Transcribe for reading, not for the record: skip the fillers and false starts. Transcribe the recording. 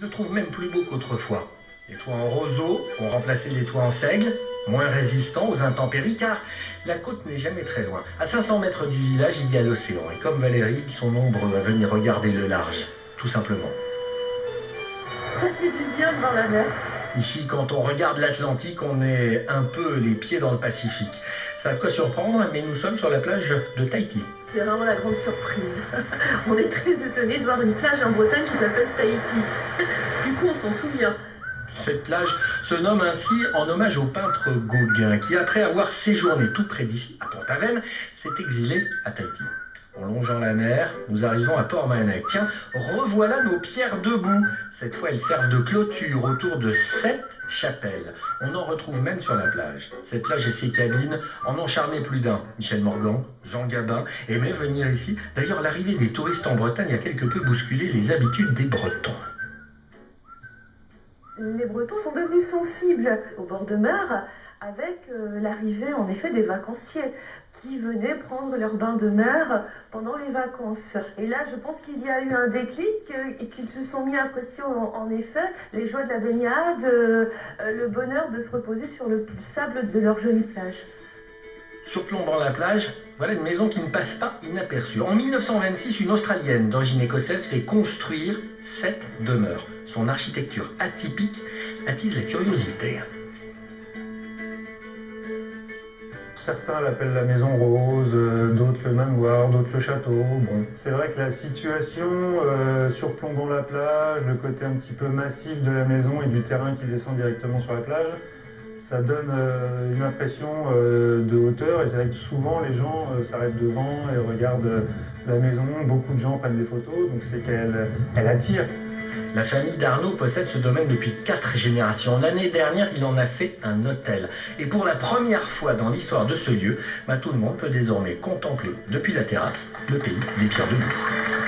Je le trouve même plus beau qu'autrefois. Les toits en roseau ont remplacé les toits en seigle, moins résistants aux intempéries, car la côte n'est jamais très loin. À 500 mètres du village, il y a l'océan. Et comme Valérie, ils sont nombreux à venir regarder le large, tout simplement. Ça fait du bien devant la mer. Ici, quand on regarde l'Atlantique, on est un peu les pieds dans le Pacifique. Ça a quoi surprendre, mais nous sommes sur la plage de Tahiti. C'est vraiment la grande surprise. On est très étonnés de voir une plage en Bretagne qui s'appelle Tahiti. Du coup, on s'en souvient. Cette plage se nomme ainsi en hommage au peintre Gauguin, qui, après avoir séjourné tout près d'ici, à Pont-Aven, s'est exilé à Tahiti. En longeant la mer, nous arrivons à Port-Manec. Tiens, revoilà nos pierres debout. Cette fois, elles servent de clôture autour de 7 chapelles. On en retrouve même sur la plage. Cette plage et ses cabines en ont charmé plus d'un. Michel Morgan, Jean Gabin aimaient venir ici. D'ailleurs, l'arrivée des touristes en Bretagne a quelque peu bousculé les habitudes des Bretons. Les Bretons sont devenus sensibles au bord de mer avec l'arrivée en effet des vacanciers qui venaient prendre leur bain de mer pendant les vacances. Et là, je pense qu'il y a eu un déclic et qu'ils se sont mis à apprécier en effet les joies de la baignade, le bonheur de se reposer sur le sable de leur jolie plage. Surplombant la plage, voilà une maison qui ne passe pas inaperçue. En 1926, une Australienne d'origine écossaise fait construire cette demeure. Son architecture atypique attise la curiosité. Certains l'appellent la maison rose, d'autres le manoir, d'autres le château. Bon, c'est vrai que la situation surplombant la plage, le côté un petit peu massif de la maison et du terrain qui descend directement sur la plage, ça donne une impression de hauteur, et c'est vrai que souvent les gens s'arrêtent devant et regardent la maison. Beaucoup de gens prennent des photos, donc c'est qu'elle attire. La famille d'Arnaud possède ce domaine depuis 4 générations. L'année dernière, il en a fait un hôtel. Et pour la première fois dans l'histoire de ce lieu, tout le monde peut désormais contempler depuis la terrasse le pays des pierres debout.